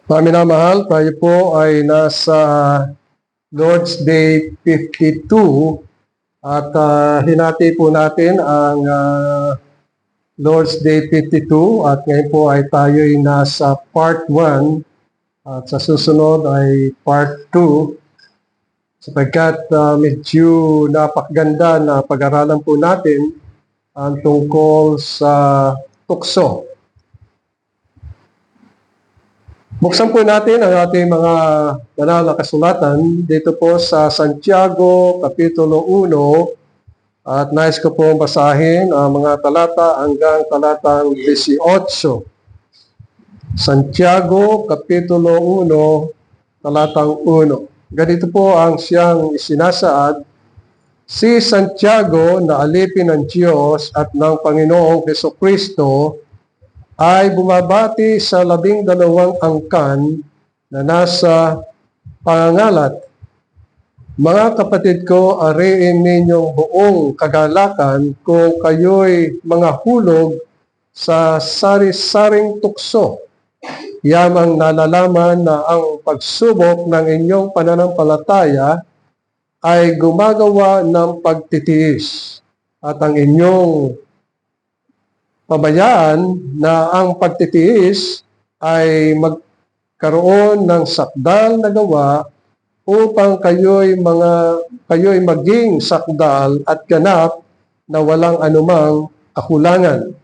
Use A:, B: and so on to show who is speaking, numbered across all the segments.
A: Mga minamahal, tayo po ay nasa Lord's Day 52 at hinati po natin ang Lord's Day 52 at ngayon po ay tayo ay nasa part 1 at sa susunod ay part 2 sapagkat medyo napakaganda na pag-aralan po natin ang tungkol sa tukso. Buksan po natin ang ating mga banal na kasulatan dito po sa Santiago, Kapitulo 1 at nais ko po basahin ang mga talata hanggang talatang 18. Santiago, Kapitulo 1, talatang 1. Ganito po ang siyang isinasaad, si Santiago na alipin ng Diyos at ng Panginoong Jesucristo ay bumabati sa 12 angkan na nasa pangangalat. Mga kapatid ko, ariin ninyong buong kagalakan kung kayo'y mga hulog sa sari-saring tukso. Yamang nalalaman na ang pagsubok ng inyong pananampalataya ay gumagawa ng pagtitiis at ang inyong pabayaan na ang pagtitiis ay magkaroon ng sakdal na gawa upang kayo'y maging sakdal at ganap na walang anumang kakulangan.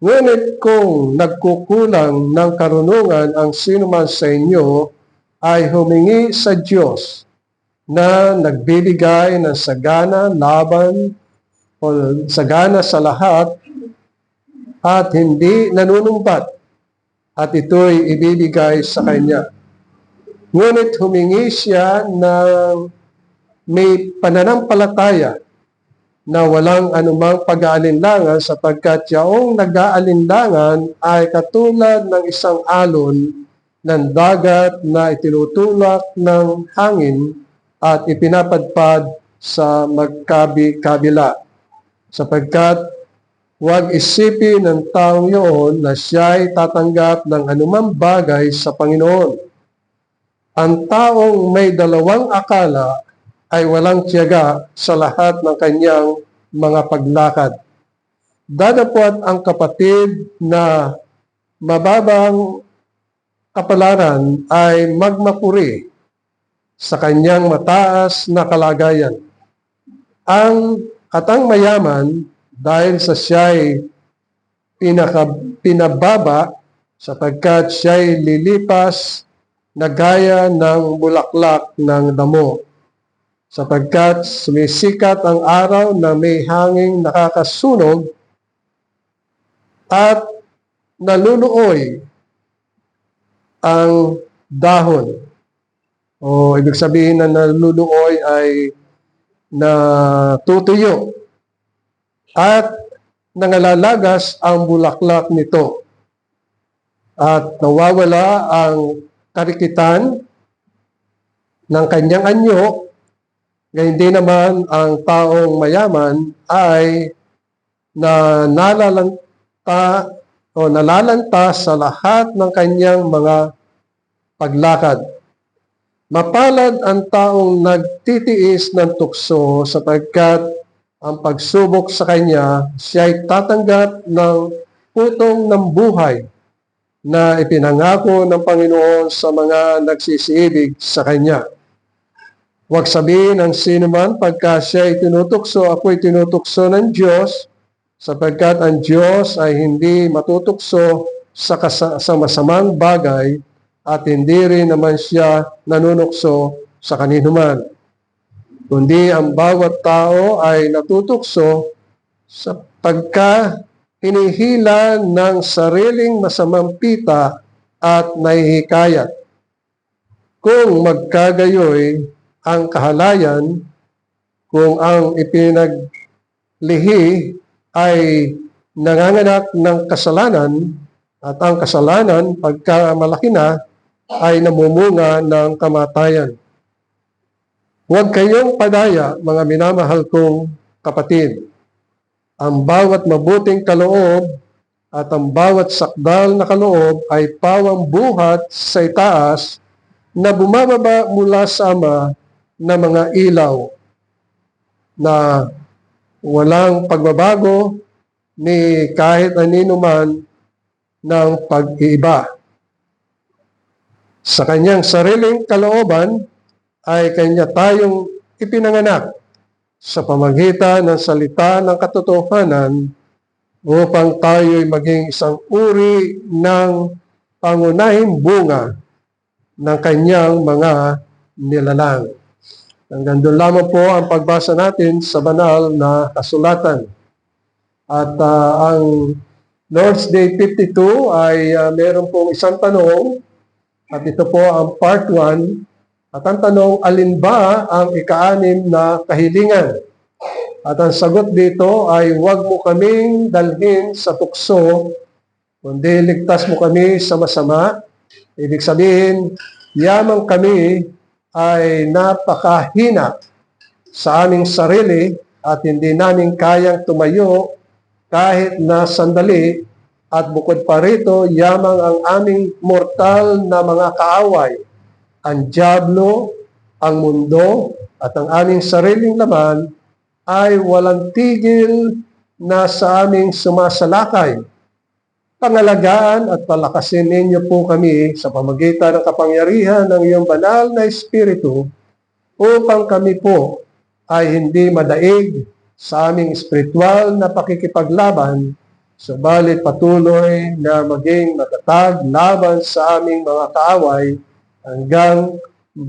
A: Ngunit kung nagkukulang ng karunungan ang sinuman sa inyo, ay humingi sa Diyos na nagbibigay ng sagana laban o sagana sa lahat at hindi nanunumbat, at ito'y ibibigay sa kanya. Ngunit humingi siya ng may pananampalataya na walang anumang pag-aalinlangan sapagkat yaong nag-aalinlangan ay katulad ng isang alon ng dagat na itinutulak ng hangin at ipinapadpad sa magkabi-kabila. Sapagkat huwag isipin ng taong yun na siya'y tatanggap ng anumang bagay sa Panginoon. Ang taong may dalawang akala ay walang tiyaga sa lahat ng kanyang mga paglakad. Dadapot ang kapatid na mababang kapalaran ay magmapuri sa kanyang mataas na kalagayan. Ang mayaman dahil sa siya'y pinababa sapagkat siya'y lilipas na gaya ng bulaklak ng damo. Sapagkat sumisikat ang araw na may hanging nakakasunog at naluluoy ang dahon. O ibig sabihin na naluluoy ay natutuyo. At nangalalagas ang bulaklak nito at nawawala ang karikitan ng kanyang anyo, gayon din naman ang taong mayaman ay nalalanta sa lahat ng kanyang mga paglakad. Mapalad ang taong nagtitiis ng tukso sapagkat ang pagsubok sa kanya, siya'y tatanggap ng putong ng buhay na ipinangako ng Panginoon sa mga nagsisiibig sa kanya. Huwag sabihin ng sinuman pagka siya'y tinutukso, ako'y tinutukso ng Diyos, sapagkat ang Diyos ay hindi matutukso sa masamang bagay at hindi rin naman siya nanunukso sa kaninuman. Kundi ang bawat tao ay natutukso sa pagka hinihila ng sariling masamang pita at nahihikayat. Kung magkagayoy ang kahalayan, kung ang ipinaglihi ay nanganganak ng kasalanan at ang kasalanan pagka malaki na ay namumunga ng kamatayan. Huwag kayong padaya, mga minamahal kong kapatid. Ang bawat mabuting kaloob at ang bawat sakdal na kaloob ay pawang buhat sa itaas na bumababa mula sa Ama na mga ilaw na walang pagbabago ni kahit anino man ng pag-iiba. Sa kanyang sariling kalooban ay kanya tayong ipinanganak sa pamagitan ng salita ng katotohanan upang tayo'y maging isang uri ng pangunahing bunga ng kanyang mga nilalang. Hanggang doon lamang po ang pagbasa natin sa banal na kasulatan. At ang Lord's Day 52 ay meron pong isang tanong at ito po ang part 1. At ang tanong, alin ba ang ika-6 na kahilingan? At ang sagot dito ay huwag mo kaming dalhin sa tukso, kundi ligtas mo kami sa masama. Ibig sabihin, yamang kami ay napakahina sa aming sarili at hindi namin kayang tumayo kahit na sandali at bukod pa rito, yamang ang aming mortal na mga kaaway, ang dyablo, ang mundo at ang aming sariling laman ay walang tigil na sa aming sumasalakay. Pangalagaan at palakasin ninyo po kami sa pamagitan ng kapangyarihan ng iyong banal na Espiritu upang kami po ay hindi madaig sa aming espiritual na pakikipaglaban, subalit patuloy na maging matatag laban sa aming mga kaaway hanggang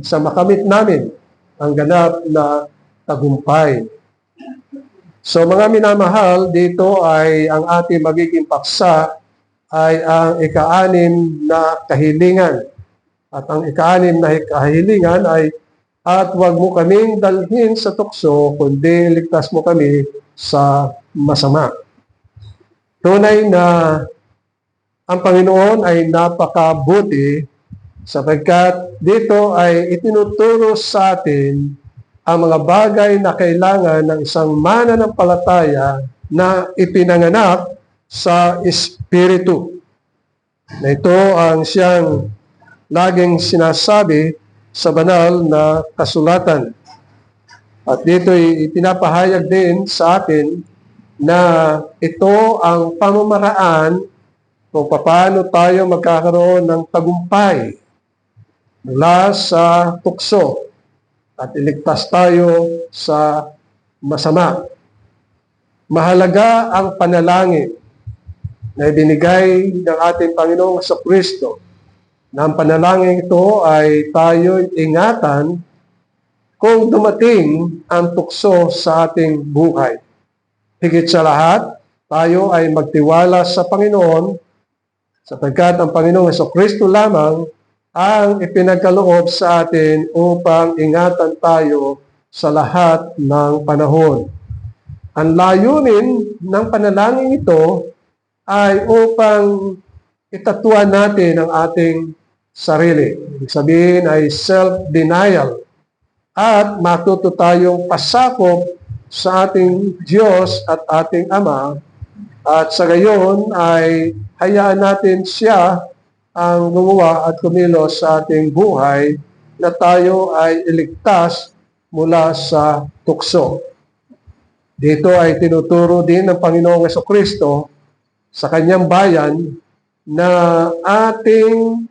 A: sa makamit namin ang ganap na tagumpay. So mga minamahal, dito ay ang ating magiging paksa ay ang ika-6 na kahilingan. At ang ika-6 na kahilingan ay at huwag mo kaming dalhin sa tukso, kundi ligtas mo kami sa masama. Tunay na ang Panginoon ay napakabuti sapagkat dito ay itinuturo sa atin ang mga bagay na kailangan ng isang mananampalataya na ipinanganak sa Espiritu. Na ito ang siyang laging sinasabi sa banal na kasulatan. At dito ipinapahayag din sa atin na ito ang pamamaraan kung paano tayo magkakaroon ng tagumpay mula sa tukso at iligtas tayo sa masama. Mahalaga ang panalangin na ibinigay ng ating Panginoong Jesucristo, na ang panalangin ito ay tayo'y ingatan kung dumating ang tukso sa ating buhay. Higit sa lahat, tayo ay magtiwala sa Panginoon sapagkat ang Panginoong Jesucristo lamang ang ipinagkaloob sa atin upang ingatan tayo sa lahat ng panahon. Ang layunin ng panalangin ito ay upang itatuan natin ang ating sarili. Ibig sabihin ay self-denial at matuto tayong pasakop sa ating Diyos at ating Ama at sa gayon ay hayaan natin siya ang gumawa at kumilos sa ating buhay na tayo ay iligtas mula sa tukso. Dito ay tinuturo din ng Panginoong Jesucristo sa kanyang bayan na ating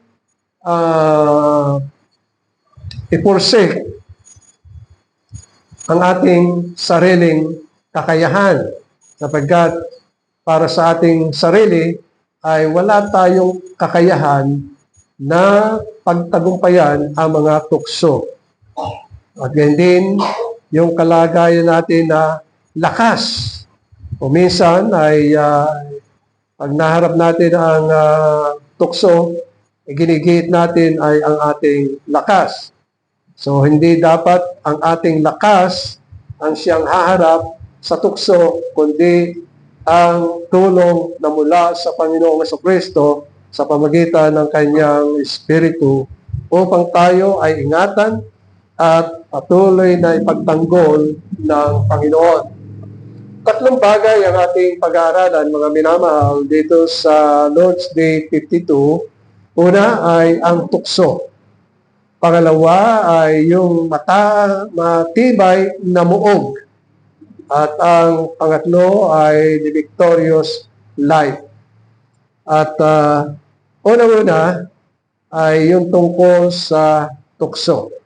A: iporsik ang ating sariling kakayahan sapagkat para sa ating sarili ay wala tayong kakayahan na pagtagumpayan ang mga tukso. At ganyan din yung kalagayan natin na lakas. O minsan ay pag naharap natin ang tukso, ginigit natin ay ang ating lakas. So hindi dapat ang ating lakas ang siyang haharap sa tukso, kundi ang tulong na mula sa Panginoong Jesucristo sa pamagitan ng kanyang Espiritu upang tayo ay ingatan at patuloy na ipagtanggol ng Panginoon. Tatlong bagay ang ating pag-aaralan, mga minamahal, dito sa Lord's Day 52. Una ay ang tukso. Pangalawa ay yung matibay na muog. At ang pangatlo ay the victorious life. At una-una ay yung tungkol sa tukso.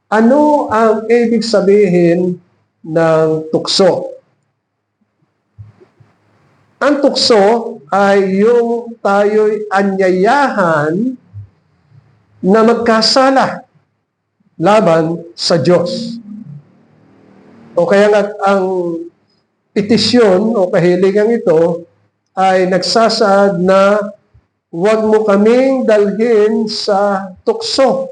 A: Ano ang ibig sabihin ng tukso? Ang tukso ay yung tayo'y anyayahan na magkasala laban sa Diyos. O kaya nga ang petisyon o kahilingan ito ay nagsasaad na huwag mo kaming dalhin sa tukso,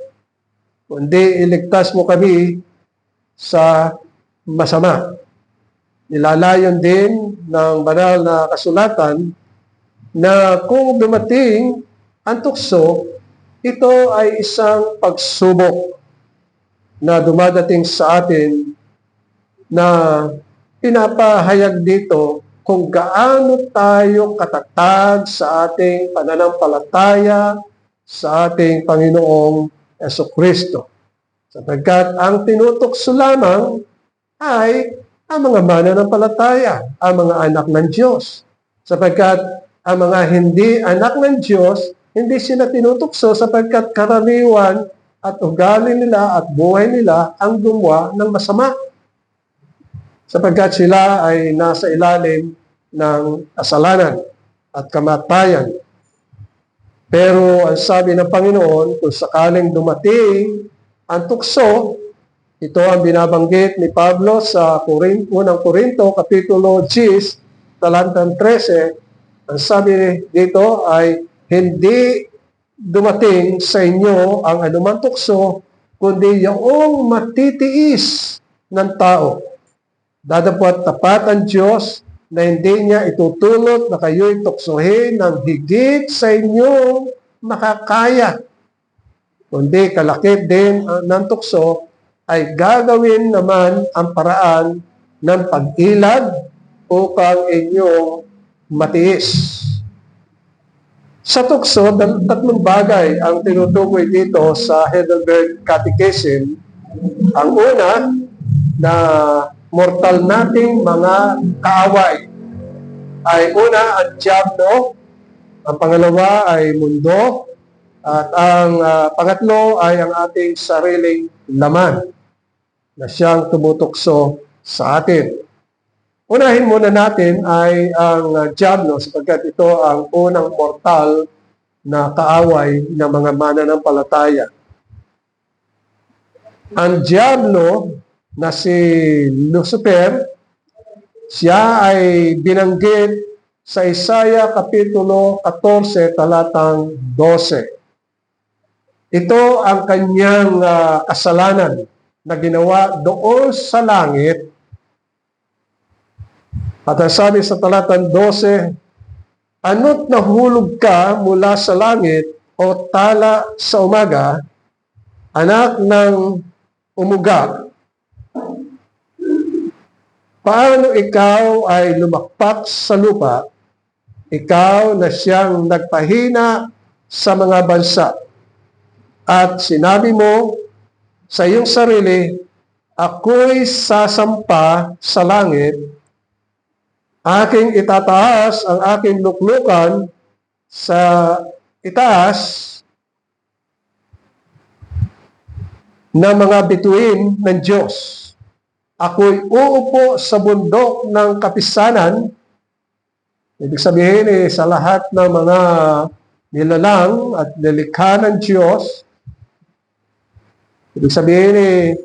A: kundi iligtas mo kami sa masama. Nilalayon din ng banal na kasulatan na kung dumating ang tukso, ito ay isang pagsubok na dumadating sa atin na pinapahayag dito kung gaano tayo katatag sa ating pananampalataya sa ating Panginoong Jesucristo. Sapagkat ang tinutukso lamang ay ang mga mananampalataya, ang mga anak ng Diyos. Sapagkat ang mga hindi anak ng Diyos, hindi sila tinutukso sapagkat karaniwan at ugali nila at buhay nila ang gumawa ng masama. Sapagkat sila ay nasa ilalim ng kasalanan at kamatayan. Pero ang sabi ng Panginoon, kung sakaling dumating ang tukso, ito ang binabanggit ni Pablo sa unang Korinto, Kapitulo 10, talatang 13. Ang sabi dito ay, hindi dumating sa inyo ang anumang tukso, kundi yung matitiis ng tao. Dadapot tapat ang Diyos na hindi niya itutulot na kayo'y tuksohin ng higit sa inyong makakaya. Kundi kalakip din ng tukso ay gagawin naman ang paraan ng pag-ilad upang inyong matiis. Sa tukso, tatlong bagay ang tinutukoy dito sa Heidelberg Catechism. Ang una, na mortal nating mga kaaway ay una ang diablo, ang pangalawa ay mundo, at ang pangatlo ay ang ating sariling laman na siyang tumutukso sa atin. Unahin muna natin ay ang diablo sapagkat ito ang unang mortal na kaaway ng mga mananampalataya. Ang diablo na si Lucifer, siya ay binanggit sa Isaiah Kapitulo 14, talatang 12. Ito ang kanyang kasalanan na ginawa doon sa langit. At ang sabi sa talatang 12, ano't nahulog ka mula sa langit o tala sa umaga, anak ng umuga. Paano ikaw ay lumakpak sa lupa, ikaw na siyang nagpahina sa mga bansa, at sinabi mo sa iyong sarili, ako'y sasampa sa langit, aking itataas ang aking luklukan sa itaas ng mga bituin ng Diyos. Ako'y uupo sa bundok ng kapisanan. Ibig sabihin sa lahat ng mga nilalang at nilikha ng Diyos. Ibig sabihin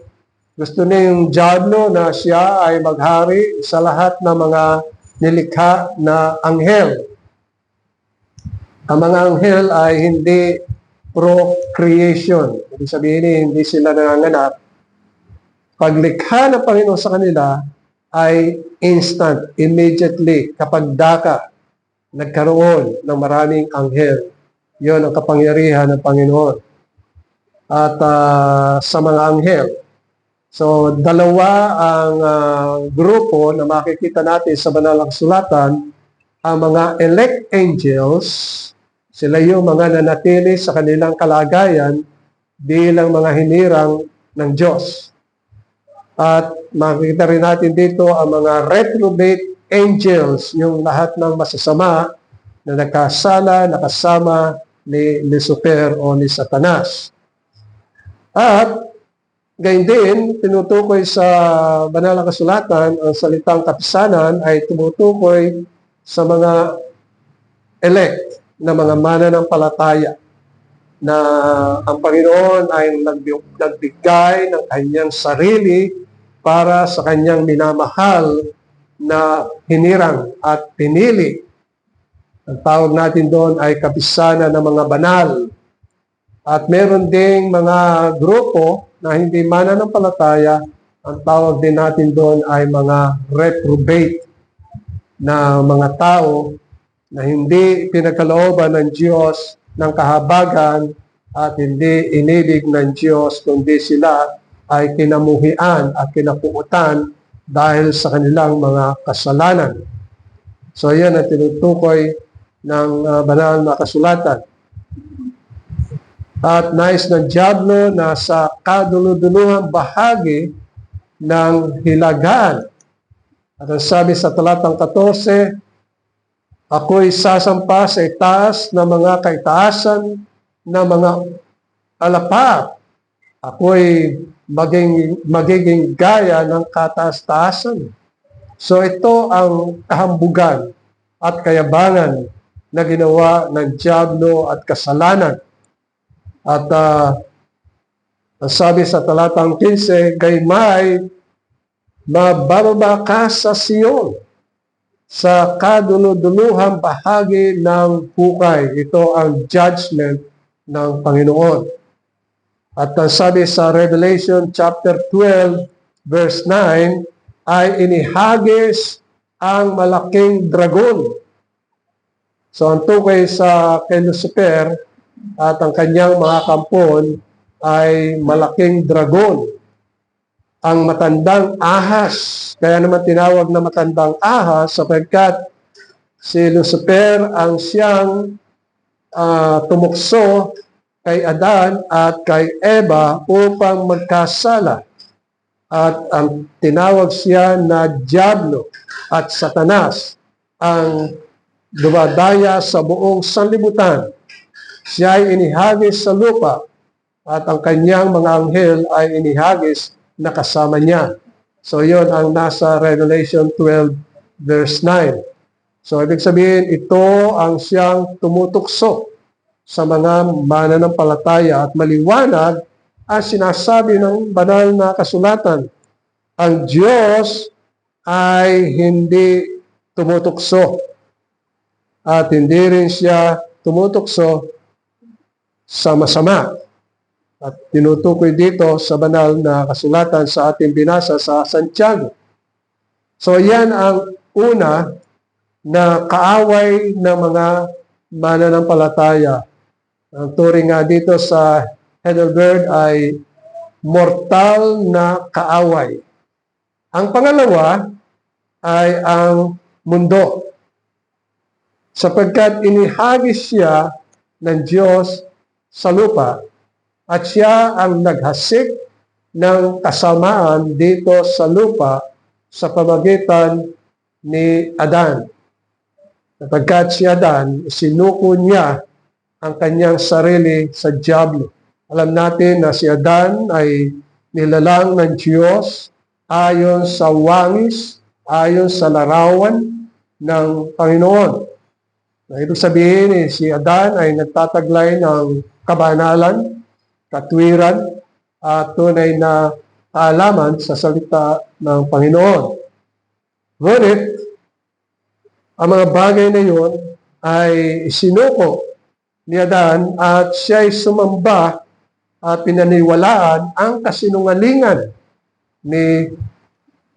A: gusto na yung diablo na siya ay maghari sa lahat ng mga nilikha na anghel. Ang mga anghel ay hindi procreation. Ibig sabihin hindi sila nanganganak. Paglikha ng Panginoon sa kanila ay instant, immediately, kapag daka, nagkaroon ng maraming anghel. Yun ang kapangyarihan ng Panginoon. At sa mga anghel, So, dalawa ang grupo na makikita natin sa banal na kasulatan, ang mga elect angels, sila yung mga nanatili sa kanilang kalagayan bilang mga hinirang ng Diyos. At makikita rin natin dito ang mga reprobate angels, yung lahat ng masasama na nakasala, nakasama ni Lucifer o ni Satanas. At gayon din, tinutukoy sa banal na kasulatan, ang salitang kapisanan ay tumutukoy sa mga elect na mga mananampalataya na ang Panginoon ay nagbigay ng kanyang sarili para sa kanyang minamahal na hinirang at pinili. Ang tawag natin doon ay kapisanan ng mga banal. At meron ding mga grupo na hindi mananampalataya, ang tawag din natin doon ay mga reprobate na mga tao na hindi pinagkalooban ng Diyos ng kahabagan at hindi inibig ng Diyos, kundi sila ay kinamuhian at kinapuutan dahil sa kanilang mga kasalanan. So yan ang tinutukoy ng banal na kasulatan. At nais ng dyablo na sa kaduluduluhang bahagi ng hilagaan. At ang sabi sa talatang 14, ako'y sasampa sa itaas ng mga kaitaasan ng mga alapat. Ako'y magiging gaya ng kataas-taasan. So ito ang kahambugan at kayabangan na ginawa ng dyablo at kasalanan. At ang sabi sa talatang 15, gaymay mabababa ka sa Siyon, sa kaduluduluhang bahagi ng hukay. Ito ang judgment ng Panginoon. At ang sabi sa Revelation chapter 12, verse 9, ay inihagis ang malaking dragon. So ang tukay sa kay Lucifer at ang kanyang mga kampon ay malaking dragon. Ang matandang ahas, kaya naman tinawag na matandang ahas sapagkat si Lucifer ang siyang tumukso kay Adan at kay Eva upang magkasala. At ang tinawag siya na Diablo at Satanas, ang dumadaya sa buong sanlibutan. Siya ay inihagis sa lupa at ang kanyang mga anghel ay inihagis na kasama niya. So yon ang nasa Revelation 12 verse 9. So ibig sabihin, ito ang siyang tumutukso sa mga mananampalataya at maliwanag ang sinasabi ng banal na kasulatan. Ang Diyos ay hindi tumutukso at hindi rin siya tumutukso sa masama. At tinutukoy dito sa banal na kasulatan sa ating binasa sa Santiago. So yan ang una na kaaway ng mga mananampalataya. Ang turing nga dito sa Heidelberg ay mortal na kaaway. Ang pangalawa ay ang mundo. Sapagkat inihagis siya ng Diyos sa lupa at siya ang naghasik ng kasamaan dito sa lupa sa pamagitan ni Adan. Sapagkat si Adan, sinuko niya ang kanyang sarili sa dyablo. Alam natin na si Adan ay nilalang ng Diyos ayon sa wangis, ayon sa larawan ng Panginoon. Ibig sabihin, si Adan ay nagtataglay ng kabanalan, katwiran, at tunay na kaalaman sa salita ng Panginoon. Ngunit, ang mga bagay na yun ay sinuko ni Adan at siya ay sumamba at pinaniwalaan ang kasinungalingan ni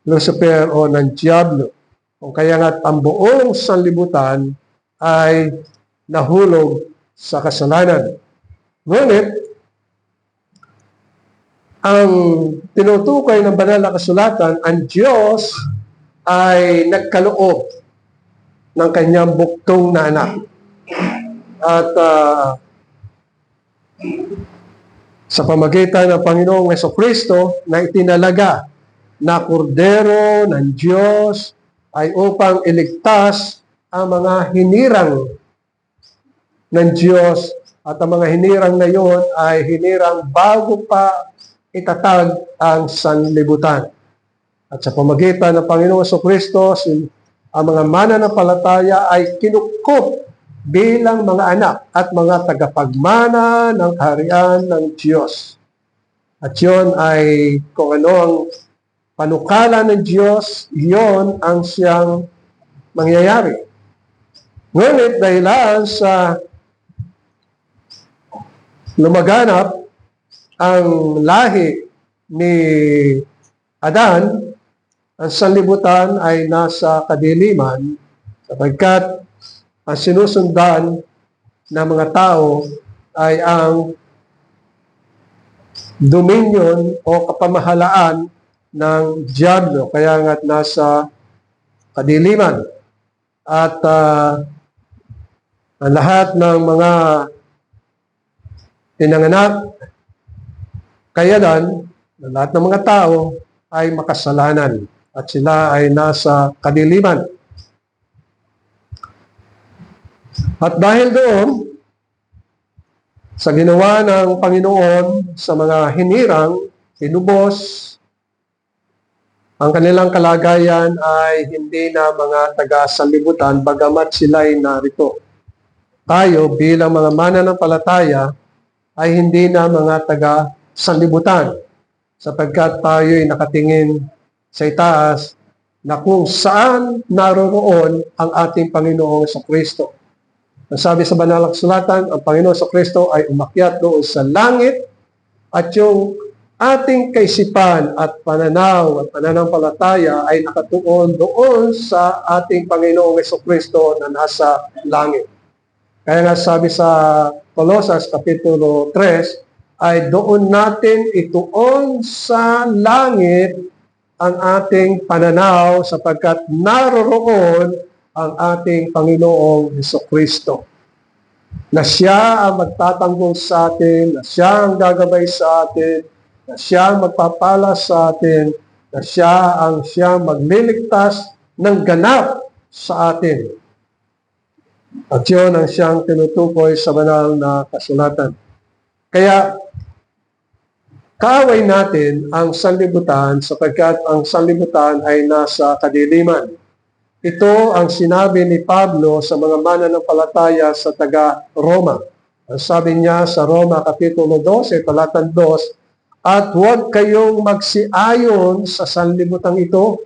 A: Lucifer o ng Diablo. Kung kaya nga ang buong sanlibutan ay nahulog sa kasalanan. Ngunit, ang tinutukoy ng banal na kasulatan, ang Diyos ay nagkaloob ng kanyang buktong na anak. At sa pamagitan ng Panginoong Jesucristo na itinalaga na kordero ng Diyos ay upang iligtas ang mga hinirang ng Diyos, at ang mga hinirang na iyon ay hinirang bago pa itatag ang sanlibutan. At sa pamagitan ng Panginoong Jesucristo, ang mga mananampalataya ay kinukup bilang mga anak at mga tagapagmana ng kaharian ng Diyos. At yun ay kung ano ang panukala ng Diyos, iyon ang siyang mangyayari. Ngunit dahilan sa lumaganap ang lahi ni Adan, ang sanlibutan ay nasa kadiliman sapagkat ang sinusundan ng mga tao ay ang dominion o kapamahalaan ng diablo, kaya nga't nasa kadiliman. At ang lahat ng mga pinanganak kayanan, ng lahat ng mga tao ay makasalanan at sila ay nasa kadiliman. At dahil doon, sa ginawa ng Panginoon sa mga hinirang, hinubos, ang kanilang kalagayan ay hindi na mga taga-sanlibutan, bagamat sila ay narito. Tayo bilang mga mananampalataya ay hindi na mga taga-sanlibutan, sapagkat tayo ay nakatingin sa itaas na kung saan naroroon ang ating Panginoong Jesucristo. Ang sabi sa banal na kasulatan, ang Panginoong Jesucristo ay umakyat doon sa langit, at yung ating kaisipan at pananaw at pananampalataya ay nakatuon doon sa ating Panginoong Jesucristo na nasa langit. Kaya nga sabi sa Colosas Kapitulo 3, ay doon natin ituon sa langit ang ating pananaw sapagkat naroroon ang ating Panginoong Jesucristo. Na siya ang magtatanggol sa atin, na siya ang gagabay sa atin, na siya ang magpapala sa atin, na siya ang magliligtas ng ganap sa atin. At yun ang siyang tinutukoy sa banal na kasulatan. Kaya, kaaway natin ang sanlibutan sapagkat ang sanlibutan ay nasa kadiliman. Ito ang sinabi ni Pablo sa mga mananampalataya sa taga-Roma. Ang sabi niya sa Roma Kapitulo 12, talatang 2, at huwag kayong magsiayon sa sanlibutan ito.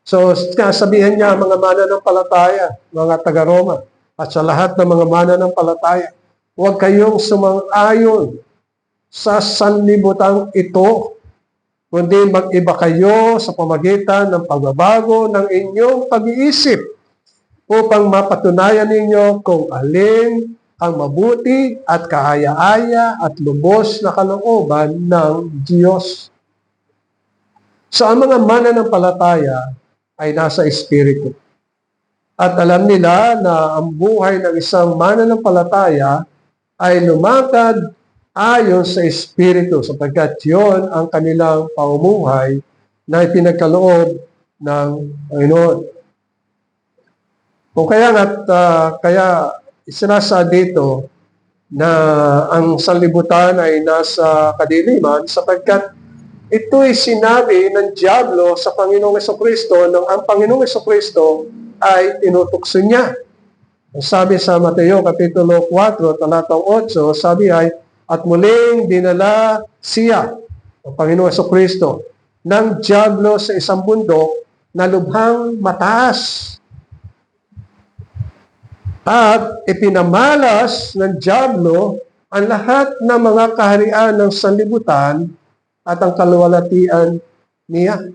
A: So, sabihan niya mga mananampalataya, mga taga-Roma, at sa lahat ng mga mananampalataya, huwag kayong sumang-ayon sa sanlibutan ito, kundi mag-iba kayo sa pamagitan ng pagbabago ng inyong pag-iisip upang mapatunayan ninyo kung alin ang mabuti at kaaya-aya at lubos na kalooban ng Diyos. Sa mga mananampalataya ay nasa Espiritu. At alam nila na ang buhay ng isang mananampalataya ay lumakad ayon sa Espiritu, sapagkat yun ang kanilang pamumuhay na ipinagkaloob ng Panginoon. Kung kaya kaya isinasa dito na ang sanlibutan ay nasa kadiliman, sapagkat ito'y sinabi ng diablo sa Panginoong Jesucristo nang ang Panginoong Jesucristo ay tinutukso niya. Sabi sa Mateo Kapitulo 4, talatang 8, sabi ay, at muling dinala siya, ang Panginoong Jesucristo, ng diablo sa isang bundok na lubhang mataas. At ipinamalas ng diablo ang lahat ng mga kaharian ng sanlibutan at ang kaluwalhatian niya.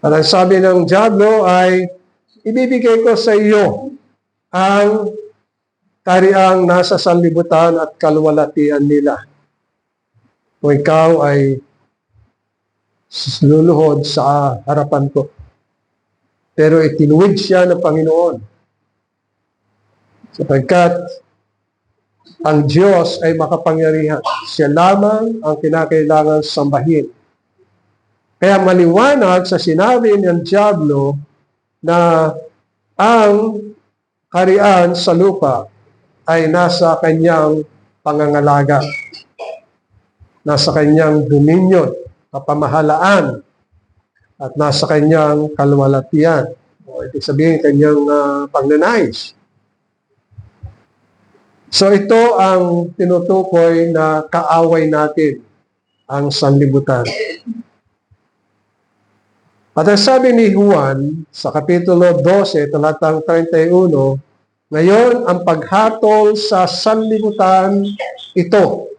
A: At ang sabi ng diablo ay, ibibigay ko sa iyo ang kariang nasa sanlibutan at kalwalatian nila. Kung ikaw ay luluhod sa harapan ko. Pero itinuwid siya ng Panginoon. Sapagkat ang Diyos ay makapangyarihan. Siya lamang ang kinakailangan sambahin. Kaya maliwanag sa sinabi ng Diablo na ang karian sa lupa ay nasa kanyang pangangalaga, nasa kanyang dominion, kapamahalaan, at nasa kanyang kalwalatian. O ibig sabihin, kanyang pagnanais. So ito ang tinutukoy na kaaway natin, ang sanlibutan. At ang sabi ni Juan sa Kapitulo 12, talatang 31, ngayon ang paghatol sa sanlibutan ito.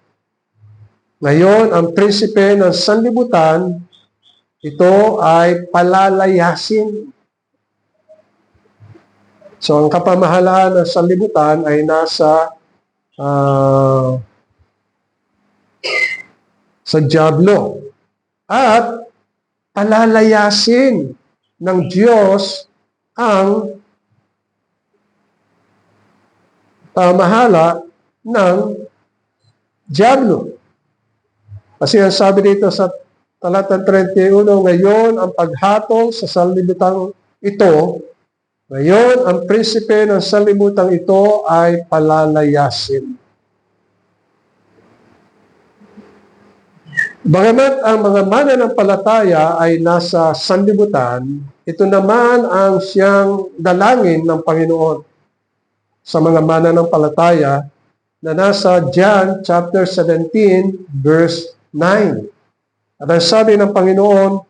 A: Ngayon ang prinsipe ng sanlibutan, ito ay palalayasin. So ang kapamahalaan ng sanlibutan ay nasa sa Diablo. At palalayasin ng Diyos ang pamahala ng Diablo. Kasi ang sabi dito sa talatang 31, ngayon ang paghatol sa sanlibutan ito, ngayon ang prinsipe ng sanlibutan ito ay palalayasin. Bagamat ang mga mananampalataya ay nasa sanlibutan, ito naman ang siyang dalangin ng Panginoon sa mga mananampalataya na nasa John chapter 17 verse 9. At ang sabi ng Panginoon,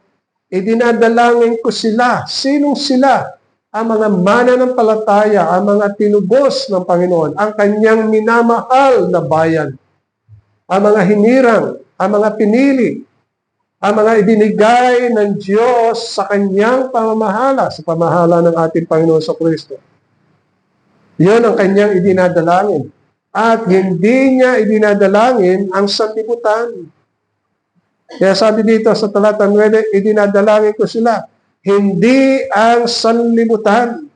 A: idinadalangin ko sila. Sinong sila? Ang mga mananampalataya, ang mga tinubos ng Panginoon, ang kanyang minamahal na bayan, ang mga hinirang, ang mga pinili, ang mga ibinigay ng Diyos sa kanyang pamamahala, sa pamahala ng ating Panginoon sa Kristo. Yun ang kanyang idinadalangin. At hindi niya idinadalangin ang sanlibutan. Kaya sabi dito sa talatang 9, idinadalangin ko sila. Hindi ang sanlibutan.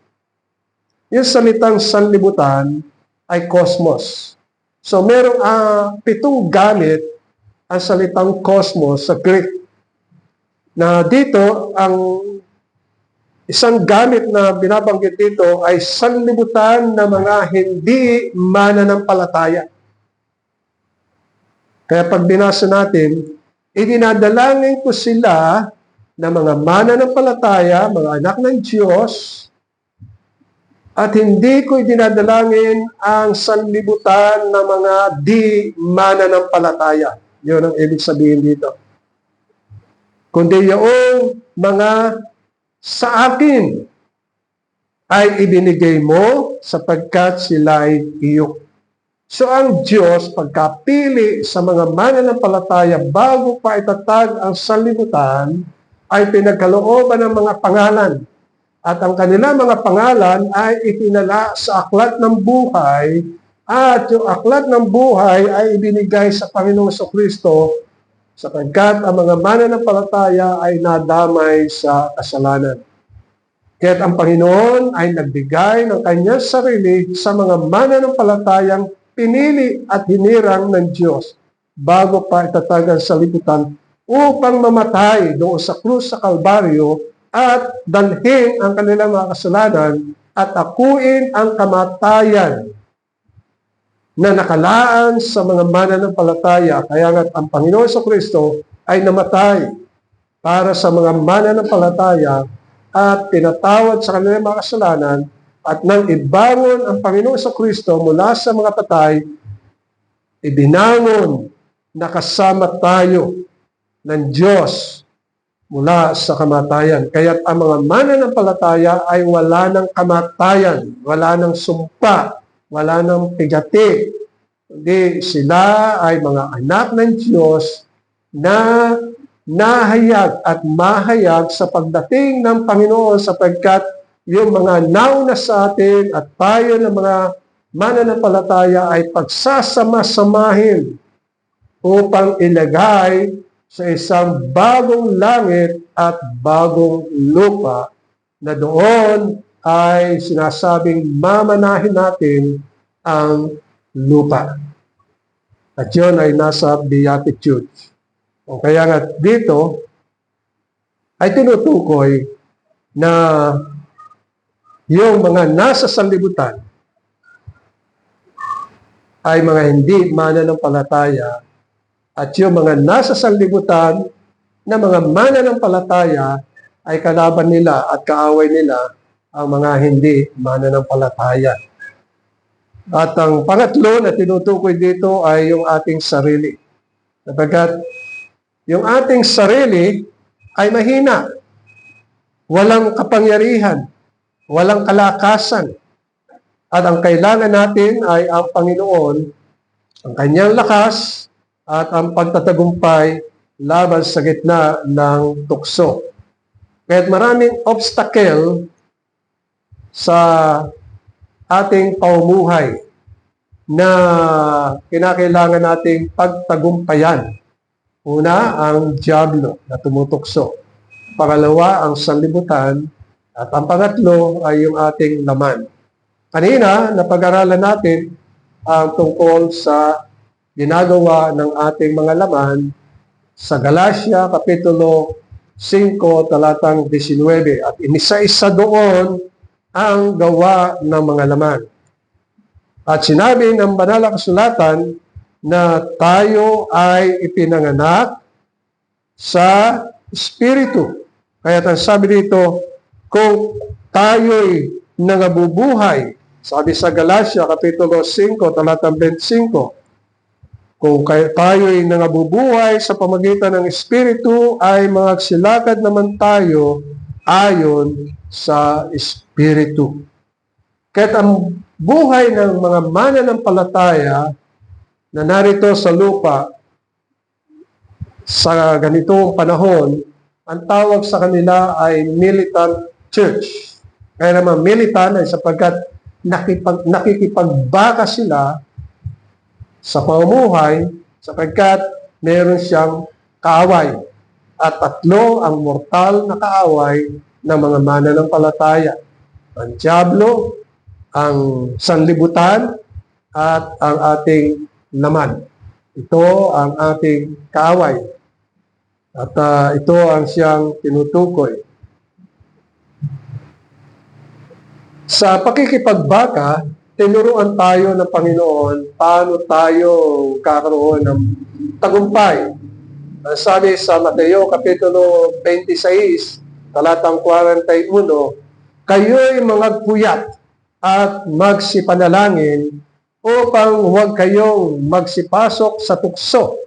A: Yung salitang sanlibutan ay cosmos. So merong 7 gamit ang salitang cosmos sa Greek. Na dito, ang isang gamit na binabanggit dito ay sanlibutan na mga hindi mananampalataya. Kaya pag binasa natin, idinadalangin ko sila na mga mananampalataya, mga anak ng Diyos, at hindi ko idinadalangin ang sanlibutan na mga di mananampalataya. Yun ang ibig sabihin dito. Kundi yung mga sa akin ay ibinigay mo sapagkat sila ay iyo. So ang Diyos, pagkapili sa mga mananampalataya bago pa itatag ang sanlibutan, ay pinagkalooban ng mga pangalan. At ang kanilang mga pangalan ay itinala sa aklat ng buhay, at yung aklat ng buhay ay ibinigay sa Panginoong Kristo sapagkat ang mga mananampalataya ay nadamay sa kasalanan. Kaya't ang Panginoon ay nagbigay ng kanyang sarili sa mga mananampalatayang pinili at hinirang ng Diyos bago pa itatag ang sanlibutan upang mamatay doon sa krus sa Kalbaryo at dalhin ang kanilang mga kasalanan at akuin ang kamatayan na nakalaan sa mga mananampalataya. Kaya nga ang Panginoon sa Kristo ay namatay para sa mga mananampalataya at pinatawad sa kanilang mga kasalanan, at nang ibangon ang Panginoon sa Kristo mula sa mga patay, ibinangon na kasama tayo ng Diyos mula sa kamatayan. Kaya ang mga mananampalataya ay wala ng kamatayan, wala ng sumpa, wala ng pigati. Kundi sila ay mga anak ng Diyos na nahayag at mahayag sa pagdating ng Panginoon sapagkat yung mga nauna sa atin at tayo ng mga mananampalataya ay pagsasama-samahin upang ilagay sa isang bagong langit at bagong lupa na doon ay sinasabing mamanahin natin ang lupa. At yun ay nasa Beatitudes. O kaya nga dito ay tinutukoy na yung mga nasa sanlibutan ay mga hindi mananampalataya at yung mga nasa sanlibutan na mga mananampalataya ay kalaban nila at kaaway nila ang mga hindi mananampalataya. At ang pangatlo na tinutukoy dito ay yung ating sarili. Sapagkat yung ating sarili ay mahina, walang kapangyarihan, walang kalakasan. At ang kailangan natin ay ang Panginoon, ang kanyang lakas at ang pagtatagumpay laban sa gitna ng tukso. Kahit maraming obstacle sa ating pamumuhay na kinakailangan nating pagtagumpayan. Una, ang dyablo na tumutukso. Pangalawa, ang sanlibutan. At ang pangatlo ay yung ating laman. Kanina, napag-aralan natin ang tungkol sa ginagawa ng ating mga laman sa Galatia, Kapitulo 5, talatang 19. At inisa-isa doon ang gawa ng mga laman. At sinabi ng banal na kasulatan na tayo ay ipinanganak sa Espiritu. Kaya ang sabi dito, kung tayo'y nangabubuhay, sabi sa Galatia, Kapitulo 5, talatang 25, kung tayo'y nangabubuhay sa pamagitan ng Espiritu, ay magsilakad naman tayo ayon sa Espiritu. Kahit ang buhay ng mga mananampalataya na narito sa lupa sa ganitong panahon, ang tawag sa kanila ay militant church. Kaya naman militant ay sapagkat nakikipagbaka sila sa pamumuhay sapagkat meron siyang kaaway. At tatlo ang mortal na kaaway ng mga mananampalataya. Ang dyablo, ang sanlibutan, at ang ating laman. Ito ang ating kaaway. At ito ang siyang tinutukoy. Sa pakikipagbaka, tinuruan tayo ng Panginoon paano tayo kakaroon ng tagumpay. Sabi sa Mateo Kapitulo 26, talatang 41, kayo'y magpuyat at magsipanalangin upang huwag kayong magsipasok sa tukso.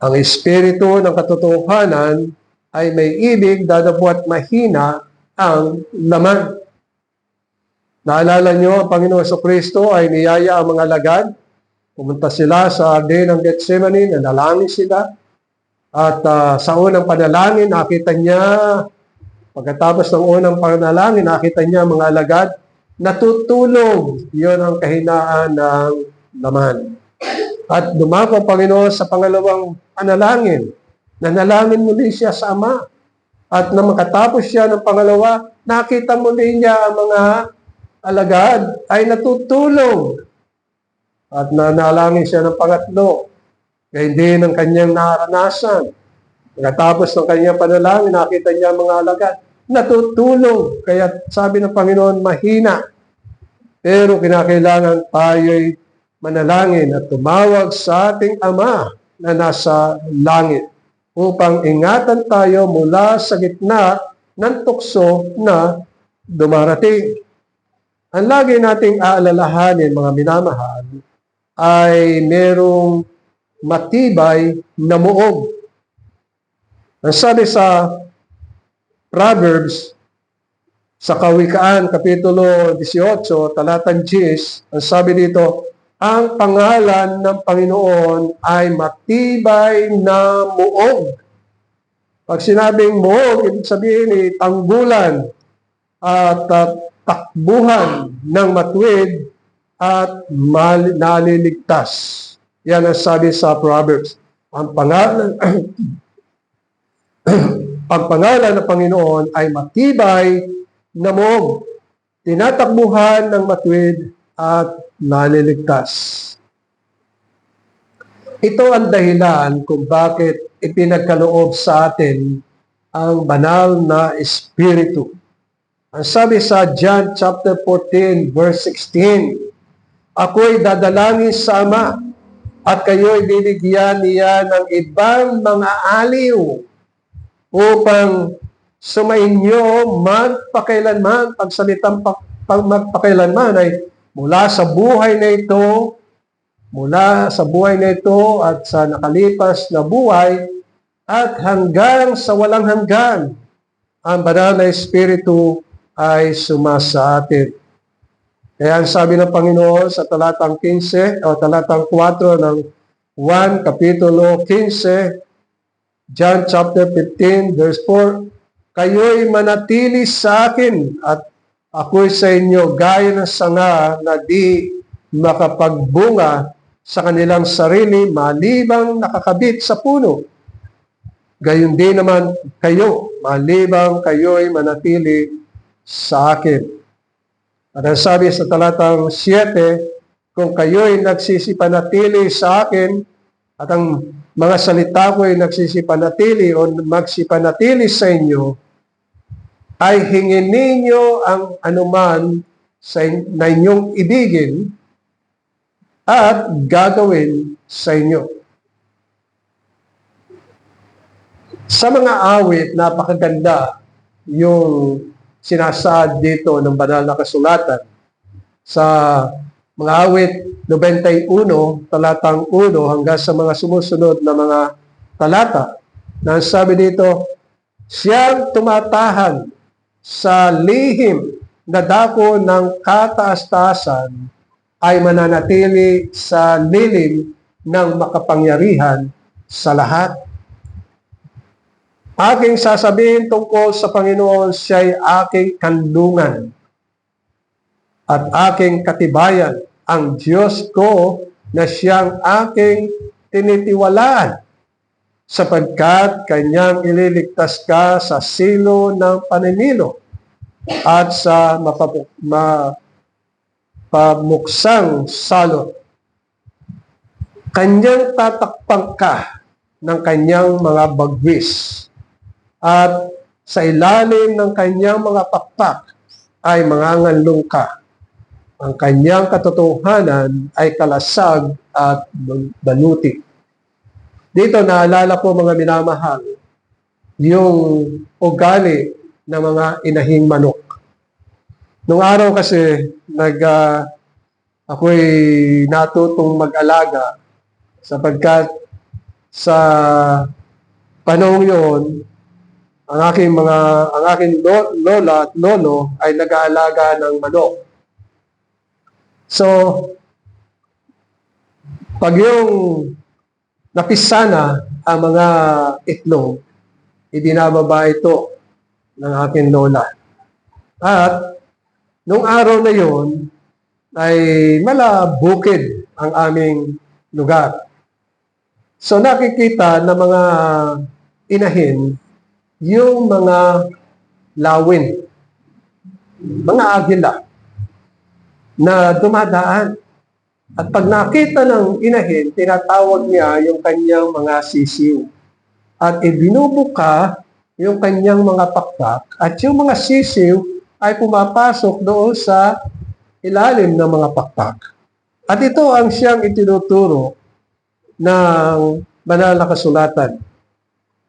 A: Ang espiritu ng katotohanan ay may ibig dadapot mahina ang laman. Naalala nyo, ang Panginoon Jesucristo ay niyaya ang mga alagad. Pumunta sila sa Garden ng Gethsemane, nanalangin sila. At sa unang panalangin, nakita niya, pagkatapos ng unang panalangin, nakita niya mga alagad, natutulog. Iyon ang kahinaan ng laman. At dumako ang Panginoon sa pangalawang panalangin. Nanalangin muli siya sa Ama. At nang makatapos siya ng pangalawa, nakita muli niya ang mga alagad ay natutulog. At nanalangin siya ng pangatlo. Kaya hindi ng kanyang naranasan. Pagkatapos ng kanyang panalangin, nakita niya ang mga alagad natutulog. Kaya sabi ng Panginoon, mahina. Pero kinakailangan tayo'y manalangin at tumawag sa ating Ama na nasa langit upang ingatan tayo mula sa gitna ng tukso na dumarating. Ang lagi nating aalalahanin, mga minamahal, ay merong matibay na muog. Ang sabi sa Proverbs, sa Kawikaan, Kapitulo 18, talatang 10, ang sabi dito, ang pangalan ng Panginoon ay matibay na muog. Pag sinabing muog, ibig sabihin tanggulan at takbuhan ng matuwid at naliligtas. Yan ang sabi sa Proverbs. Ang pangalan, ang pangalan ng Panginoon ay matibay na moog, tinatakbuhan ng matuwid at naliligtas. Ito ang dahilan kung bakit ipinagkaloob sa atin ang banal na Espiritu. Ang sabi sa John chapter 14 verse 16, ako'y dadalangin sa Ama at kayo'y bibigyan niya ng ibang mga aliw upang sumainyo magpakailanman, pagsalitang magpakailanman ay mula sa buhay na ito at sa nakalipas na buhay at hanggang sa walang hanggan. Ang banal na Espiritu ay sumasa atin. Kaya ang sabi ng Panginoon sa talatang 15 o talatang 4 ng 1 kapitulo 15, John chapter 15 verse 4, kayo'y manatili sa akin at ako'y sa inyo gaya ng sanga na di makapagbunga sa kanilang sarili malibang nakakabit sa puno. Gayon din naman kayo, malibang kayo'y manatili sa akin. At ang sabi sa talatang 7, kung kayo'y nagsisipanatili sa akin at ang mga salita ko'y nagsisipanatili o magsipanatili sa inyo, ay hingin ninyo ang anuman na inyong ibigin at gagawin sa inyo. Sa mga awit, napakaganda yung sinasaad dito ng banal na kasulatan. Sa mga awit 91, talatang 1 hanggang sa mga sumusunod na mga talata, na sabi dito, siyang tumatahan sa lihim na dako ng kataas-taasan ay mananatili sa lilim ng makapangyarihan sa lahat. Aking sasabihin tungkol sa Panginoon, siya'y aking kanlungan at aking katibayan, ang Diyos ko na siyang aking tinitiwalaan, sapagkat kanyang ililigtas ka sa silo ng paninilo at sa pamuksang salot. Kanyang tatakpang ka ng kanyang mga bagwis at sa ilalim ng kanyang mga pakpak ay manganganlong ka. Ang kanyang katotohanan ay kalasag at baluti. Dito naalala ko mga minamahal, yung ugali ng mga inahing manok. Nung araw kasi, ako'y natutong mag-alaga sapagkat sa panahon yun, ang aking lola at lolo ay nag-aalaga ng manok. So, pag yung napisa na ang mga itlog, ibinababa ito ng aking lola. At nung araw na yon ay malabukid ang aming lugar. So nakikita ng mga inahin yung mga lawin, mga agila na dumadaan. At pag nakita ng inahin, tinatawag niya yung kanyang mga sisiw. At ibinubuka yung kanyang mga pakpak at yung mga sisiw ay pumapasok doon sa ilalim ng mga pakpak. At ito ang siyang itinuturo ng banal na kasulatan,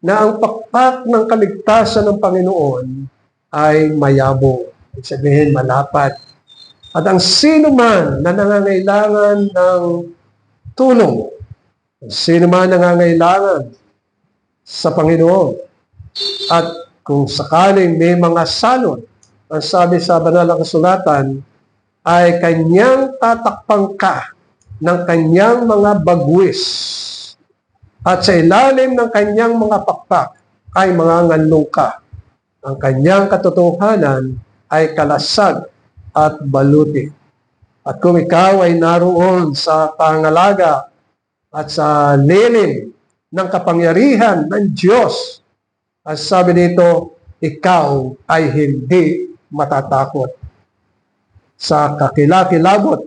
A: na ang pakpak ng kaligtasan ng Panginoon ay mayabong, ibig sabihin malapad. At ang sino man na nangangailangan ng tulong, sino man nangangailangan sa Panginoon, at kung sakaling may mga salot, ang sabi sa banal na kasulatan, ay kanyang tatakpang ka ng kanyang mga bagwis, at sa ilalim ng kanyang mga pakpak ay manganganlong ka. Ang kanyang katotohanan ay kalasag at baluti. At kung ikaw ay naroon sa pangalaga at sa lilim ng kapangyarihan ng Diyos, ang sabi dito, ikaw ay hindi matatakot sa kakilakilabot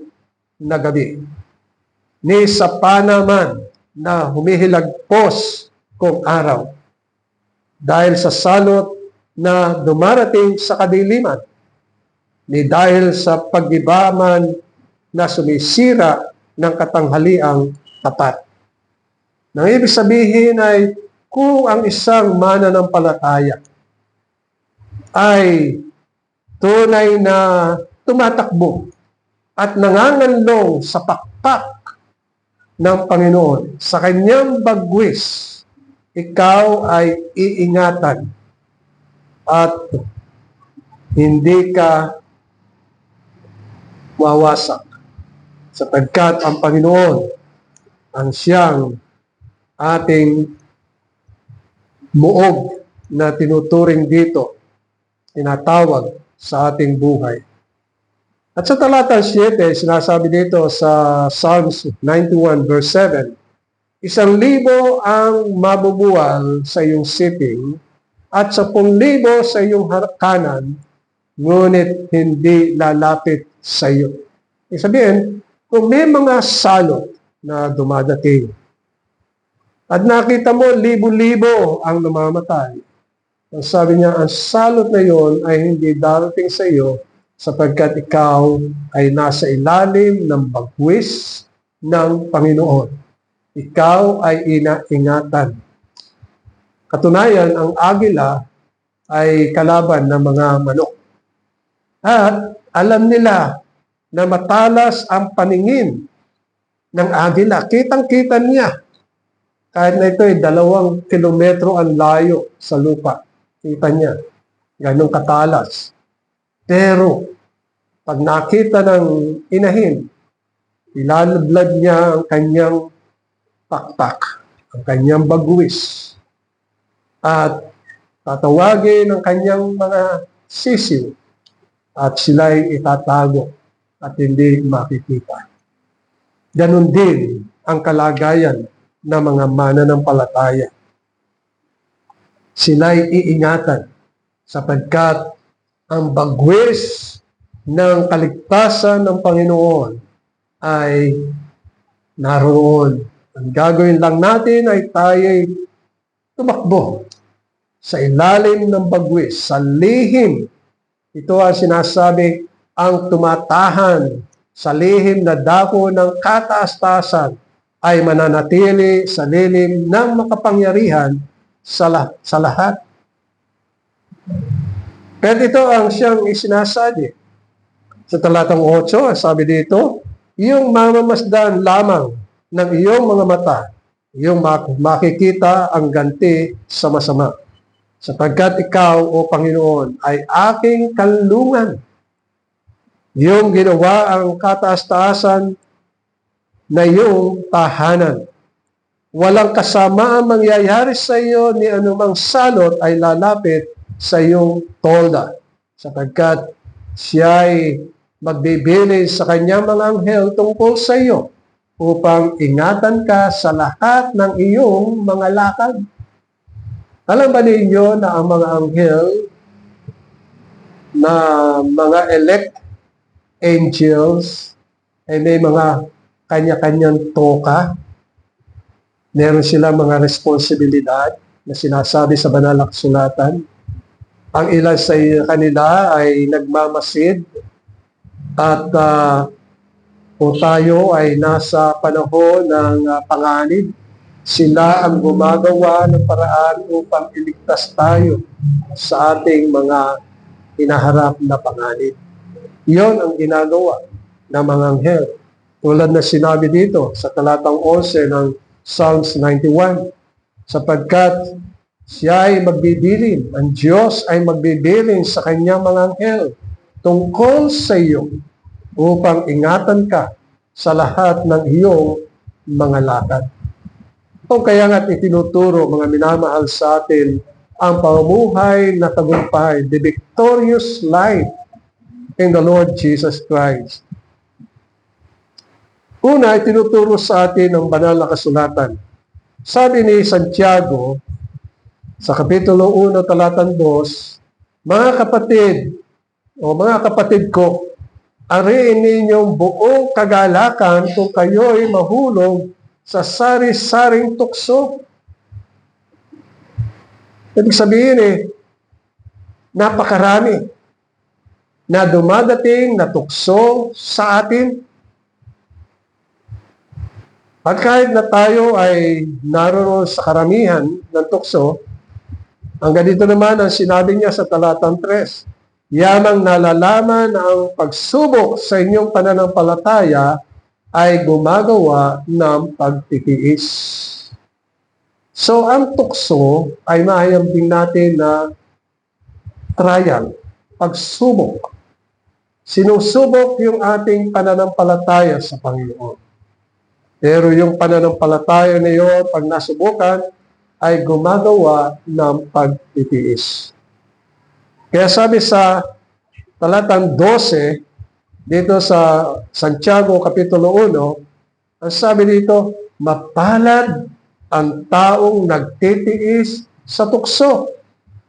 A: na gabi, ni sa panaman na humihilagpos kung araw, dahil sa salot na dumarating sa kadiliman, ni dahil sa paggibaman na sumisira ng katanghaliang tapat. Nang ibig sabihin ay kung ang isang mananampalataya ay tunay na tumatakbo at nanganganlong sa pakpak ng Panginoon, sa kanyang bagwis, ikaw ay iingatan at hindi ka wawasak, sapagkat ang Panginoon ang siyang ating muog na tinuturing dito, tinatawag sa ating buhay. At sa talata 7, sinasabi dito sa Psalms 91 verse 7, 1,000 ang mabubuwal sa iyong sitting at 10,000 sa iyong kanan, ngunit hindi lalapit sa iyo. Ibig sabihin, kung may mga salot na dumadating at nakita mo libo-libo ang namamatay, ang sabi niya, ang salot na yon ay hindi darating sa iyo sapagkat ikaw ay nasa ilalim ng bagwis ng Panginoon. Ikaw ay inaingatan. Katunayan, ang agila ay kalaban ng mga manok. At alam nila na matalas ang paningin ng agila. Kitang-kita niya. Kahit na ito ay 2 kilometro ang layo sa lupa. Kita niya. Ganong katalas. Pero, pag nakita ng inahin, ilalablad niya ang kanyang pakpak, ang kanyang bagwis, at tatawagin ang kanyang mga sisiw, at sila'y itatago at hindi makikita. Ganon din ang kalagayan ng mga mananampalataya. Sila'y iingatan sapagkat ang bagwis ng kaligtasan ng Panginoon ay naroon. Ang gagawin lang natin ay tayo'y tumakbo sa ilalim ng bagwis, sa lihim. Ito ang sinasabi, ang tumatahan sa lihim na dako ng kataas-taasan ay mananatili sa lilim ng makapangyarihan sa lahat. Pero ito ang siyang isinasabi. Sa talatang 8, sabi dito, iyong mamamasdan lamang ng iyong mga mata, iyong makikita ang ganti sa masama. Sapagkat ikaw, O Panginoon, ay aking kanlungan. Iyong ginawa ang kataas-taasan na iyong tahanan. Walang kasama ang mangyayari sa iyo ni anumang salot ay lalapit sa iyong tolda. Sapagkat siya ay magbibili sa kanyang mga anghel tungkol sa iyo upang ingatan ka sa lahat ng iyong mga lakad. Alam ba ninyo na ang mga anghel na mga elect angels ay may mga kanya-kanyang toka? Meron silang mga responsibilidad na sinasabi sa banal na kasulatan. Ang ilan sa kanila ay nagmamasid at kung tayo ay nasa panahon ng panganib, sila ang gumagawa ng paraan upang iligtas tayo sa ating mga hinaharap na panganib. Iyon ang ginagawa ng mga anghel. Tulad na sinabi dito sa talatang 11 ng Psalms 91, sapagkat siya ay magbibilin, ang Diyos ay magbibilin sa kanyang mga anghel tungkol sa iyo upang ingatan ka sa lahat ng iyong mga lakad. O kaya nga't itinuturo, mga minamahal sa atin, ang pamumuhay na tagumpay, the victorious life in the Lord Jesus Christ. Una, tinuturo sa atin ang banal na kasulatan. Sabi ni Santiago, sa Kapitulo 1, talatang 2, mga kapatid, o mga kapatid ko, ariin ninyong buong kagalakan kung kayo'y mahulog sa sari-saring tukso. Ibig sabihin napakarami na dumadating na tukso sa atin. At kahit na tayo ay naroon sa karamihan ng tukso, ang ganito naman ang sinabi niya sa talatang 3, yamang nalalaman na ang pagsubok sa inyong pananampalataya ay gumagawa ng pagtitiis. So, ang tukso ay maayambing natin na trial, pagsubok. Sinusubok yung ating pananampalataya sa Panginoon. Pero yung pananampalataya na yun, pag nasubukan, ay gumagawa ng pagtitiis. Kaya sabi sa talatang 12, dito sa Santiago Kapitulo 1, ang sabi dito, mapalad ang taong nagtitiis sa tukso,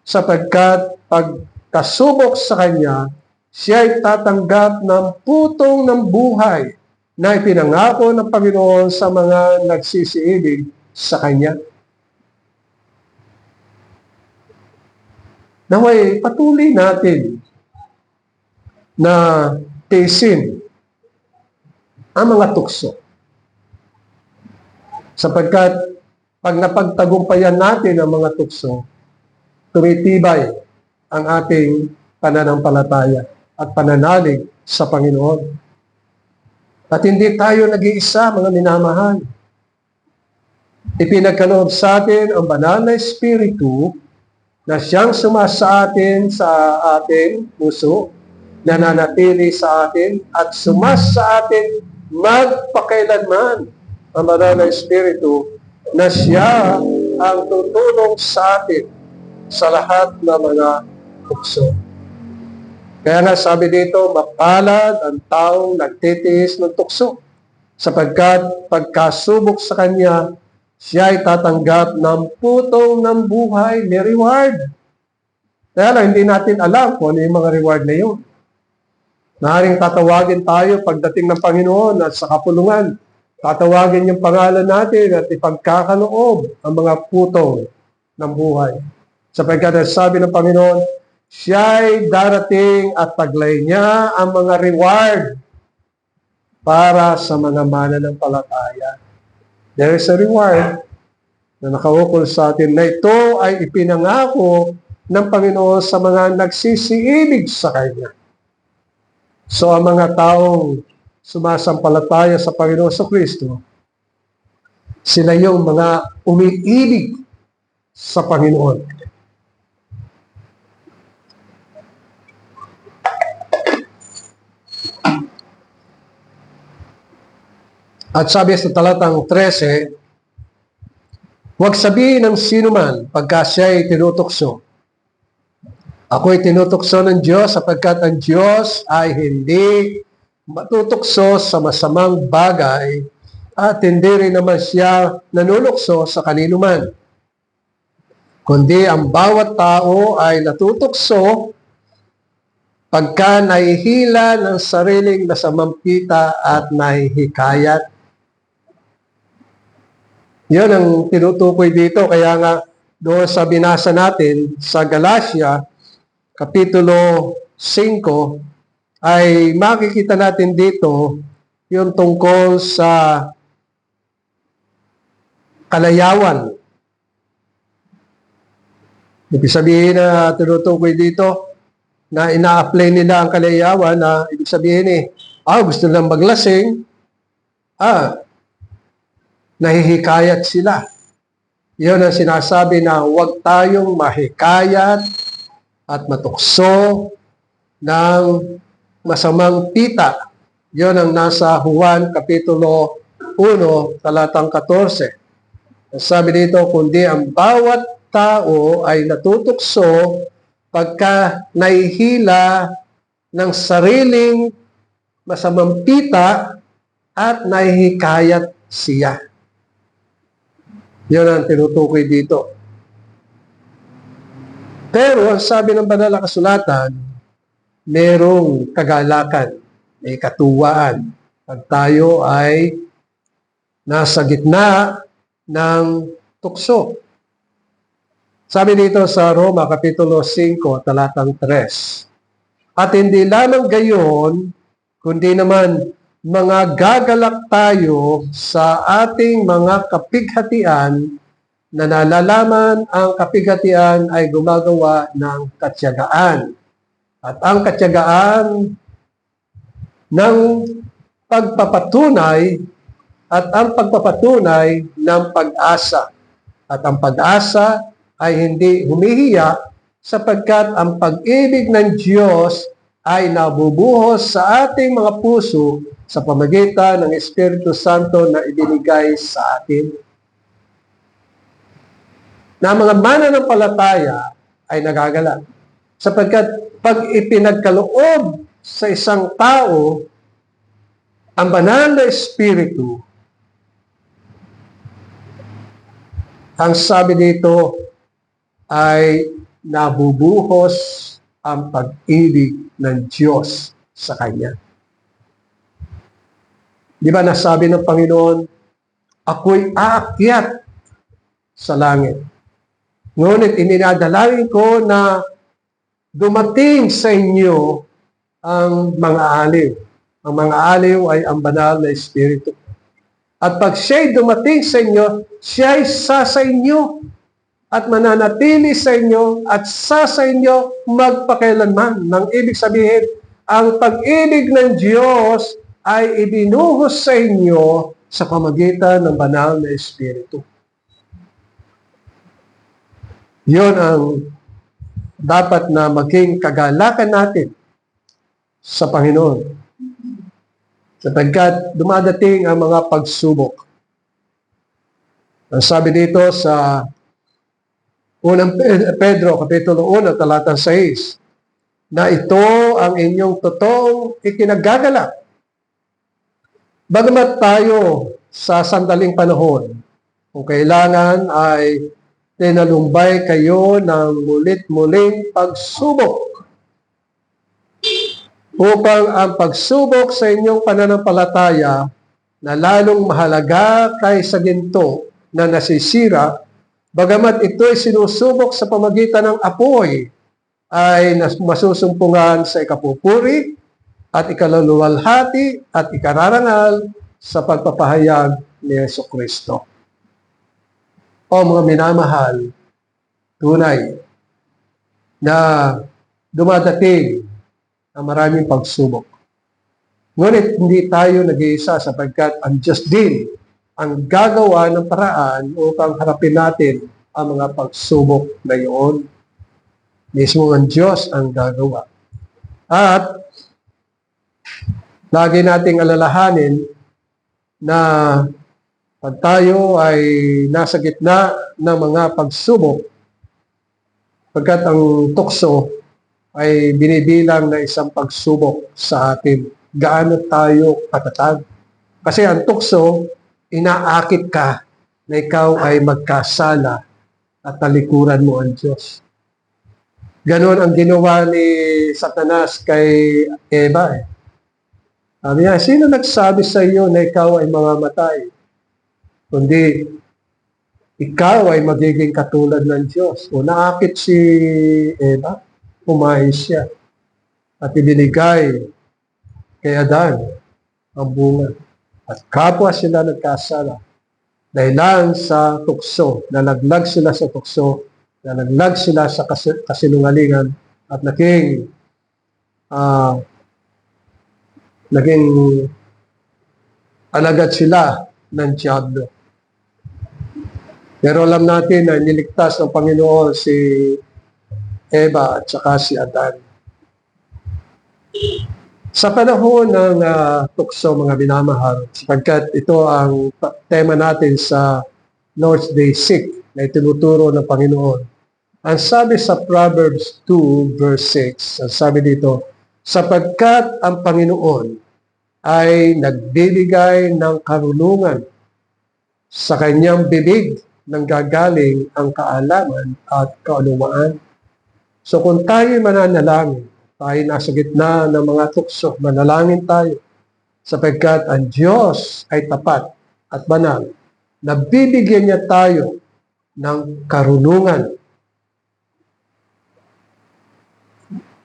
A: sapagkat pagkasubok sa kanya, siya ay tatanggap ng putong ng buhay na ipinangako ng Panginoon sa mga nagsisiibig sa kanya. Naway, patuloy natin na tiisin ang mga tukso. Sapagkat pag napagtagumpayan natin ang mga tukso, tumitibay ang ating pananampalataya at pananalig sa Panginoon. At hindi tayo nag-iisa, mga minamahal. Ipinagkaloob sa atin ang banal na Espiritu na siyang sumasa atin sa ating puso, nananatili sa atin at sumasa atin magpakailanman ang banal na Espiritu na siya ang tutulong sa atin sa lahat ng mga tukso. Kaya nga sabi dito, mapalad ang taong nagtitiis ng tukso, sapagkat pagkasubok sa kanya, siya ay tatanggap ng putong ng buhay ni reward. Kaya lang, hindi natin alam kung ano yung mga reward na yun. Maaaring tatawagin tayo pagdating ng Panginoon at sa kapulungan. Tatawagin yung pangalan natin at ipagkakaloob ang mga putong ng buhay. Sapagkat sabi ng Panginoon, siya'y darating at taglay niya ang mga reward para sa mga mananampalataya. There is a reward na nakaukol sa atin na ito ay ipinangako ng Panginoon sa mga nagsisiibig sa Kanya. So ang mga taong sumasampalataya sa Panginoon sa Kristo, sila yung mga umiibig sa Panginoon. At sabi sa talatang 13, huwag sabihin ng sino man pagka siya'y tinutukso. Ako'y tinutukso ng Diyos sapagkat ang Diyos ay hindi matutukso sa masamang bagay at hindi rin naman siya nanulukso sa kanino man. Kundi ang bawat tao ay natutukso pagka nahihila ng sariling masamang pita at nahihikayat. Yan ang tinutukoy dito. Kaya nga doon sa binasa natin sa Galatia, Kapitulo 5, ay makikita natin dito yung tungkol sa kalayawan. Ibig sabihin na tinutukoy dito na ina-apply nila ang kalayawan na ibig sabihin gusto lang maglasing, nahihikayat sila. Yun ang sinasabi na huwag tayong mahikayat at matukso ng masamang pita. Yun ang nasa Juan Kapitulo 1, talatang 14. Sabi dito, kundi ang bawat tao ay natutukso pagka nahihila ng sariling masamang pita at nahihikayat siya. Yun ang tinutukoy dito. Pero ang sabi ng banal na kasulatan, merong kagalakan, may katuwaan. Pag tayo ay nasa gitna ng tukso. Sabi dito sa Roma, Kapitulo 5, talatang 3. At hindi lamang gayon, kundi naman mga gagalak tayo sa ating mga kapighatian na nalalaman ang kapighatian ay gumagawa ng katyagaan. At ang katyagaan ng pagpapatunay at ang pagpapatunay ng pag-asa. At ang pag-asa ay hindi humihiya sapagkat ang pag-ibig ng Diyos ay nabubuhos sa ating mga puso sa pamamagitan ng Espiritu Santo na ibinigay sa atin. Na mga mananampalataya ay nagagalak. Sapagkat pag ipinagkaloob sa isang tao ang banal na Espiritu, ang sabi dito ay nabubuhos ang pag-ibig ng Diyos sa Kanya. Di ba nasabi ng Panginoon, ako'y aakyat sa langit. Ngunit ininadalangin ko na dumating sa inyo ang mga aliw. Ang mga aliw ay ang banal na Espiritu. At pag siya'y dumating sa inyo, siya'y sa inyo at mananatili sa inyo at sa inyo magpakailanman. Nang ibig sabihin, ang pag-ibig ng Diyos ay ibinuhos sa inyo sa pamamagitan ng banal na Espiritu. Yun ang dapat na maging kagalakan natin sa Panginoon. Sapagkat dumadating ang mga pagsubok. Ang sabi dito sa unang Pedro, Kapitulo 1, talatang 6, na ito ang inyong totoong ikinagagalak. Bagamat tayo sa sandaling panahon, kung kailangan ay tinalumbay kayo ng mulit-muling pagsubok upang ang pagsubok sa inyong pananampalataya na lalong mahalaga kaysa ginto na nasisira, bagamat ito ay sinusubok sa pamagitan ng apoy, ay masusumpungan sa ikapupuri at ikaluluwalhati at ikararangal sa pagpapahayag ni Jesucristo. O mga minamahal, tunay na dumadating ang maraming pagsubok. Ngunit hindi tayo nag-iisa sapagkat ang Diyos din ang gagawa ng paraan upang harapin natin ang mga pagsubok na iyon. Mismo ang Diyos ang gagawa. At lagi nating alalahanin na pag tayo ay nasa gitna ng mga pagsubok, pagkat ang tukso ay binibilang na isang pagsubok sa atin. Gaano tayo katatag? Kasi ang tukso, inaakit ka na ikaw ay magkasala at talikuran mo ang Diyos. Ganon ang ginawa ni Satanas kay Eva. Sabi niya, sino nagsabi sa iyo na ikaw ay mamamatay? Kundi ikaw ay magiging katulad ng Diyos. O naakit si Eva, umayos siya at ibinigay kay Adan ang bunga. At kapwa sila nagkasala. Dahilan sa tukso, nalaglag sila sa tukso, nalaglag sila sa kasinungalingan at naging alagad sila ng Diablo. Pero alam natin na niligtas ng Panginoon si Eva at saka si Adan. Sa panahon ng tukso, mga binamahal, sapagkat ito ang tema natin sa Lord's Day Sick na itinuturo ng Panginoon. Ang sabi sa Proverbs 2 verse 6, ang sabi dito, sapagkat ang Panginoon ay nagbibigay ng karunungan. Sa kanyang bibig nanggagaling ang kaalaman at kaunawaan. So kung tayo mananalangin, tayo nasa gitna ng mga tukso, manalangin tayo sapagkat ang Diyos ay tapat at banal. Nabibigyan niya tayo ng karunungan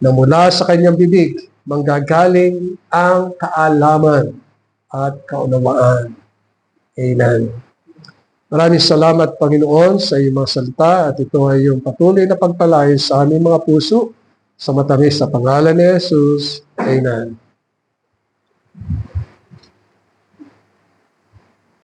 A: na mula sa kanyang bibig manggagaling ang kaalaman at kaunawaan. Amen. Maraming salamat, Panginoon, sa iyong mga salita at ito ay yung patuloy na pagpalain sa aming mga puso sa matamis sa pangalan ni Jesus. Amen.